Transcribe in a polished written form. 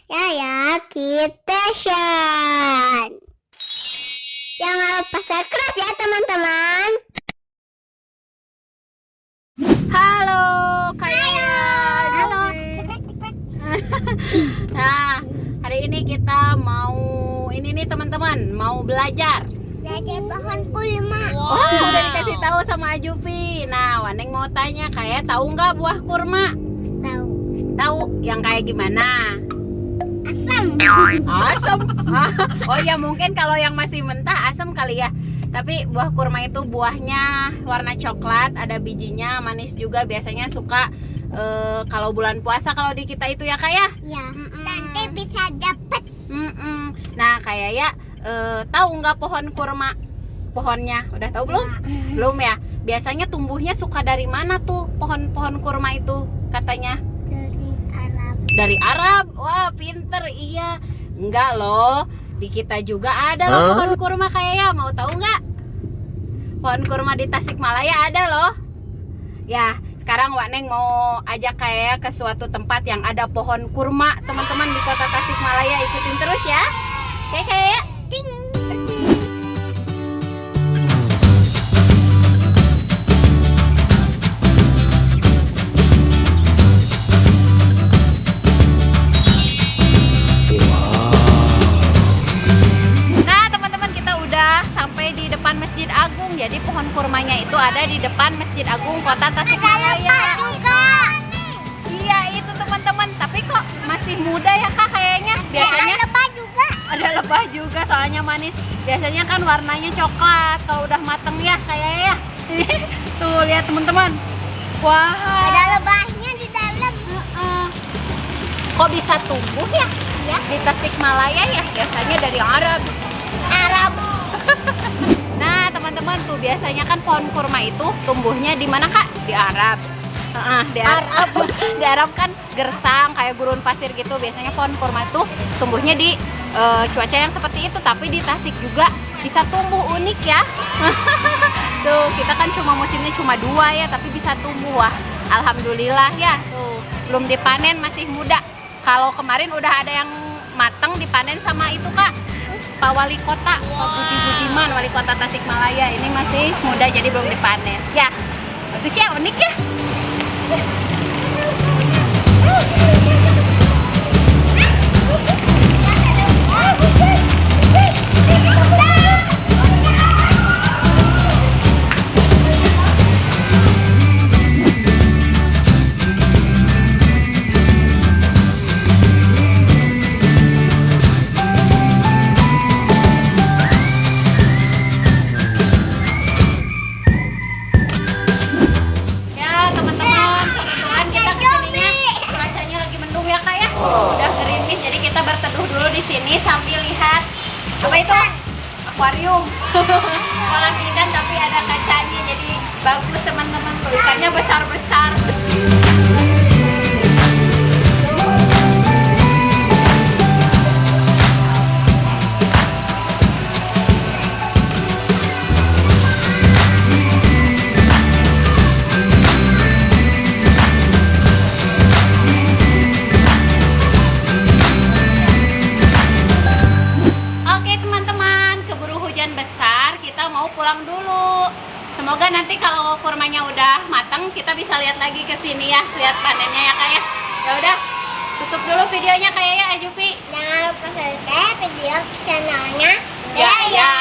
Ya, kita Shan. Jangan lupa subscribe ya teman-teman. Halo, Kak. Halo. Nah, hari ini kita mau ini nih teman-teman, mau belajar. Belajar pohon kurma. Oh, udah dikasih tahu sama Ajupi. Nah, Waneng mau tanya, kayak tahu nggak buah kurma? Tahu. Tahu yang kayak gimana? Asam. Asam. Oh ya, mungkin kalau yang masih mentah asam kali ya. Tapi buah kurma itu buahnya warna coklat, ada bijinya, manis juga. Biasanya suka kalau bulan puasa kalau di kita itu ya Kak ya. Ya. Nanti bisa dapat. Nah kayak ya tahu nggak pohon kurma? Pohonnya udah tahu belum? Belum ya. Biasanya tumbuhnya suka dari mana tuh pohon-pohon kurma itu katanya? Dari Arab. Dari Arab. Wah pinter. Iya. Enggak loh, di kita juga ada loh pohon kurma kayak ya. Mau tahu nggak? Pohon kurma di Tasikmalaya ada loh. Ya, sekarang Wak Neng mau ajak kayak ke suatu tempat yang ada pohon kurma, teman-teman, di kota Tasikmalaya. Ikutin terus ya. Oke kayak ting. Nah, teman-teman, kita udah sampai di depan Masjid Agung. Jadi pohon kurmanya itu ada di depan Masjid Agung Kota Tasikmalaya. juga. Iya, itu teman-teman. Tapi kok masih muda ya Kak kayaknya? Biasanya lebah juga. ada lebah juga, soalnya manis. Biasanya kan warnanya coklat. Kalau udah mateng ya kayaknya ya. Tuh lihat teman-teman. Wah. Ada lebahnya di dalam. Kok bisa tumbuh ya? Ya. Di Tasikmalaya ya? Biasanya dari Arab. Arab. Nah teman-teman tuh biasanya kan pohon kurma itu tumbuhnya di mana Kak? Di Arab. Di Arab. Di Arab kan gersang kayak gurun pasir gitu. Biasanya pohon kurma itu tumbuhnya di cuaca yang seperti itu. Tapi di Tasik juga bisa tumbuh, unik ya. Tuh kita kan musimnya cuma 2 ya, tapi bisa tumbuh. Wah, alhamdulillah ya. Tuh belum dipanen, masih muda. Kalau kemarin udah ada yang matang dipanen sama itu Kak, Pak Wali Kota, Pak Budi Budiman, Wali Kota Tasikmalaya. Ini masih muda jadi belum dipanen. Ya, bagus ya, unik ya. Ya teman-teman, kebetulan kita kesininya cuacanya lagi mendung ya Kak ya. Udah gerimis, jadi kita berteduh dulu di sini sambil lihat apa itu? Akuarium. Kolam ikan tapi ada kacanya, jadi bagus teman-teman. Tuh ikannya besar-besar. Oke teman-teman, keburu hujan besar, kita mau pulang dulu. Semoga nanti kalau kurmanya udah matang, kita bisa lihat lagi ke sini ya, lihat panennya ya Kak ya. Ya udah, tutup dulu videonya kayak ya Ajupi. Jangan lupa subscribe video channelnya. Ya.